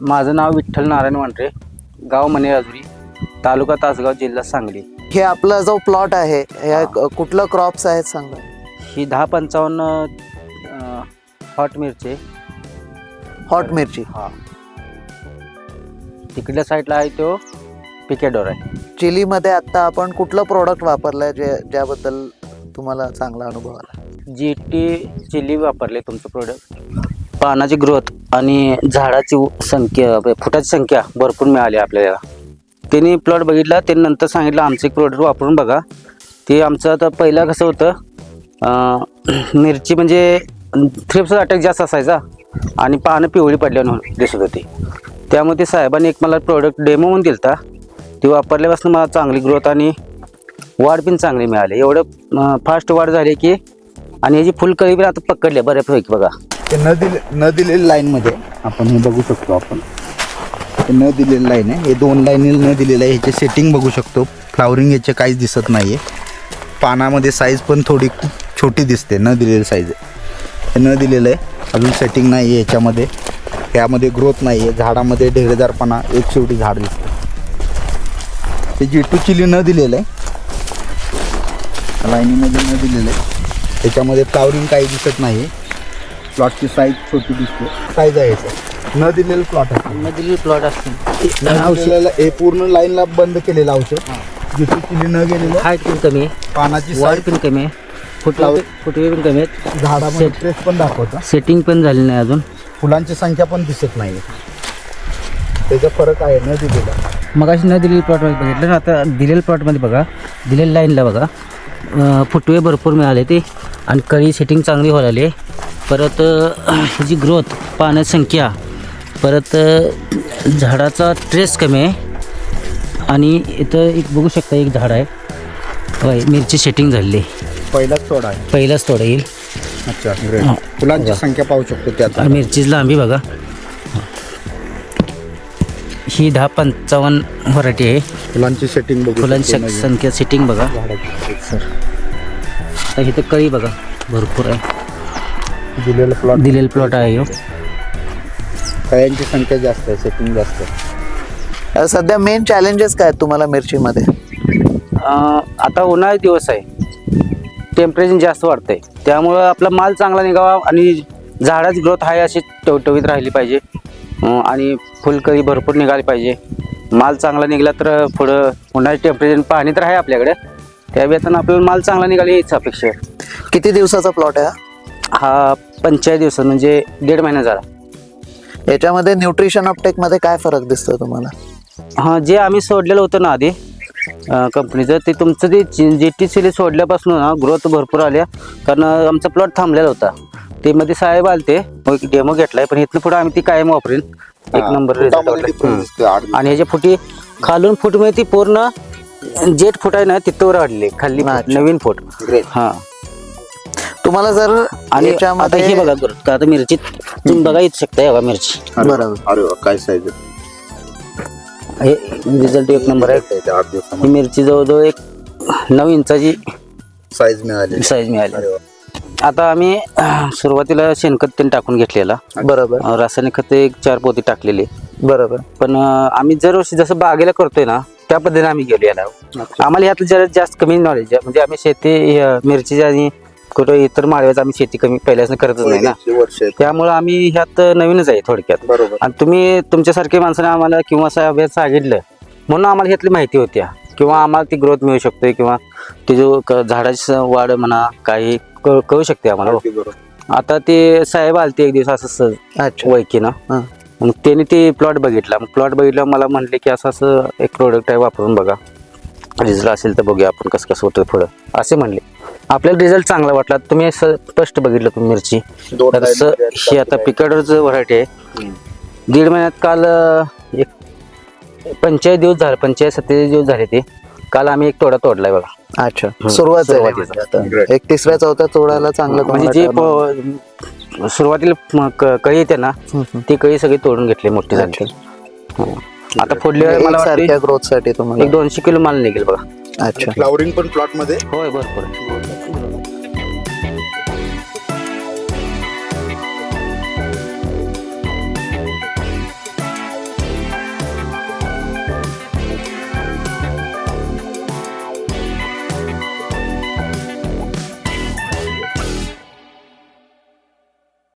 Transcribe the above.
माझं नाव विठ्ठल नारायण वांढरे, गाव मनेराजुरी, तालुका तासगाव, जिल्हा सांगली. हे आपला जो प्लॉट आहे या कुठलं क्रॉप्स आहेत सांगा. ही 1055 हॉट मिरची. हॉट मिरची. हा, तिकडल्या साईडला आहे तो पिकेडोर आहे. चिलीमध्ये आता आपण कुठलं प्रोडक्ट वापरलंय ज्याबद्दल तुम्हाला चांगला अनुभव आला? GT चिली वापरले तुमचं प्रोडक्ट. पानाची ग्रोथ आणि झाडाची संख्या, फुटाची संख्या भरपूर मिळाली आपल्याला. त्यांनी प्लॉट बघितला, त्यांनी नंतर सांगितलं आमचं एक प्रोडक्ट वापरून बघा. ते आमचं आता पहिलं कसं होतं, मिरची म्हणजे थ्रिप्स अटॅक जास्त असायचा आणि पानं पिवळी पडल्यानं दिसत होती. त्यामुळे ते साहेबांनी एक मला प्रोडक्ट डेमो म्हणून दिलता. ते वापरल्यापासून मला चांगली ग्रोथ आणि वाढ पण चांगली मिळाली. एवढं फास्ट वाढ झाली की, आणि याची फुलकळी पण आता पकडली बऱ्यापैकी बघा. ते न दिलेल्या लाईनमध्ये आपण हे बघू शकतो. आपण ते न दिलेलं लाईन आहे, हे 2 लाईन न दिलेलं आहे. ह्याचे सेटिंग बघू शकतो. फ्लावरिंग याचे काहीच दिसत नाही आहे. पानामध्ये साईज पण थोडी छोटी दिसते, न दिलेली साईज आहे. हे न दिलेलं आहे, अजून सेटिंग नाही आहे ह्याच्यामध्ये. ह्यामध्ये ग्रोथ नाही आहे. झाडामध्ये ढेरेदारपणा एक शेवटी झाड दिसतं. ते GT चिली न दिलेलं आहे, लाईनीमध्ये न दिलेलं आहे. त्याच्यामध्ये फ्लावरिंग काही दिसत नाही. प्लॉटची साईज छोटी दिसते. साईज आहे न दिलेलं प्लॉट आहे. न दिलेली प्लॉट असते. हे पूर्ण लाईनला बंद केलेलं औषध. GT चिली न गेलेलं. हाईट पण कमी आहे, पानाची वाढ साईज पण कमी आहे, फुटवे पण कमी आहेत, झाडामध्ये ट्रेस पण दाखवतं. सेटिंग पण झाली नाही अजून. फुलांची संख्या पण दिसत नाही. त्याचा फरक आहे न दिलेला. मगाशी न दिलेली प्लॉटमध्ये बघितलं ना, आता दिलेल्या प्लॉटमध्ये बघा, दिलेल्या लाईनला बघा, फुटवे भरपूर मिळाले ते, आणि कळी सेटिंग चांगली व्हायला. परत ह्याची ग्रोथ, पाण्याची संख्या, परत झाडाचा ट्रेस कमी आहे. आणि इथं एक बघू शकता, एक झाड आहे होय, मिरची सेटिंग झालेली. पहिलाच तोडा आहे. पहिलाच तोडा येईल. अच्छा, ग्रेट. फुलांची संख्या पाहू शकतो त्यात. मिरचीची लांबी बघा. ही 1055 व्हरायटी आहे. फुलांची सेटिंग बघू फुलांची शकतो. संख्या सेटिंग बघा. आता इथं कळी बघा भरपूर आहे. दिलेलं प्लॉट आहे ह्यो. कळ्यांची संख्या जास्त आहे, सेटिंग जास्त आहे. सध्या मेन चॅलेंजेस काय आहेत तुम्हाला मिरचीमध्ये? आता उन्हाळी दिवस आहे, टेम्परेचर जास्त वाढतंय, त्यामुळं आपला माल चांगला निघावा आणि झाडाची ग्रोथ आहे अशी टवटवीत राहिली पाहिजे, आणि फुलकळी भरपूर निघाली पाहिजे. माल चांगला निघाला तर पुढं उन्हाळी टेम्परेचर, पाणी तर आहे आपल्याकडे, त्या वेळेला आपल्याला माल चांगला निघाला हीच अपेक्षा आहे. किती दिवसाचा प्लॉट आहे हा 45 दिवस, म्हणजे 1.5 महिना झाला. याच्यामध्ये न्यूट्रिशन अपटेकमध्ये काय फरक दिसतो तुम्हाला? हां, जे आम्ही सोडलेलं होतं ना आधी कंपनीचं, ते तुमचं ते GT चिली सोडल्यापासून ना ग्रोथ भरपूर आल्या. कारण आमचा प्लॉट थांबलेला होता. ते मध्ये साहेब आलते, डेमो घेतलाय, पण इथनं पुढे आम्ही ती कायम वापरेन. एक नंबर रिझल्ट. आणि ह्याच्या फुटी खालून फूट मध्ये ती पूर्ण जेट फूट आहे ना, तिथवर वाढले खाली नवीन फूट. हा, तुम्हाला जर आणि आता याच्यामध्ये हे बघा ग्रोथ, आता मिरची तुम्ही बघा येऊ शकता बघा मिरची. बरोबर. अरे काय साईज हे रिझल्ट एक नंबर आहे. ही मिरची जवळजवळ एक 9 इंचाची साईज मिळाली. आता आम्ही सुरुवातीला शेणखत त्यांनी टाकून घेतलेला. बरोबर. रासायनिक खत 4 पोती टाकलेली. बरोबर. पण आम्ही दरवर्षी जसं बागेला करतोय ना, त्या पद्धतीने आम्ही गेलो याला. आम्हाला यात जरा जास्त कमी नॉलेज आहे, म्हणजे आम्ही शेती मिरचीची आणि कुठं इतर माळव्याचं आम्ही शेती कमी पहिल्यापासून करतच नाही ना, त्यामुळे आम्ही ह्यात नवीनच आहे थोडक्यात. बरोबर. आणि तुम्ही तुमच्यासारख्या माणसाने आम्हाला किंवा साहेब सांगितलं म्हणून आम्हाला ह्यातली माहिती होती, किंवा आम्हाला ती ग्रोथ मिळू शकते, किंवा ती जो झाडाची वाढ म्हणा काही कळू शकते आम्हाला. आता ते साहेब आलते एक दिवस असं वैकीनं, मग त्यांनी ते प्लॉट बघितला. मग प्लॉट बघितलं, मला म्हणले की असं एक प्रोडक्ट आहे, वापरून बघा, रिझल्ट असेल तर बघूया आपण कसं कसं होतं पुढं, असे म्हणले. आपल्याला रिझल्ट चांगला वाटला. तुम्ही स्पष्ट बघितलं तुम्ही मिरची. ही आता पिकाडोरचं व्हरायटी आहे. 1.5 महिन्यात काल एक 45 दिवस झाले, 45-47 दिवस झाले. ते काल आम्ही एक तोडा तोडलाय बघा. अच्छा, सुरुवात झाली. एक 3ऱ्या-4थ्या तोडायला चांगलं, म्हणजे जे सुरुवातीला कळी येते ना, ती कळी सगळी तोडून घेतली, मोठी झाली. आता पुढल्या मला सारख्या ग्रोथ साठी तुम्हाला एक 200 किलो माल निघेल बघा. अच्छा. फ्लावरिंग पण प्लॉट मध्ये होय भरपूर.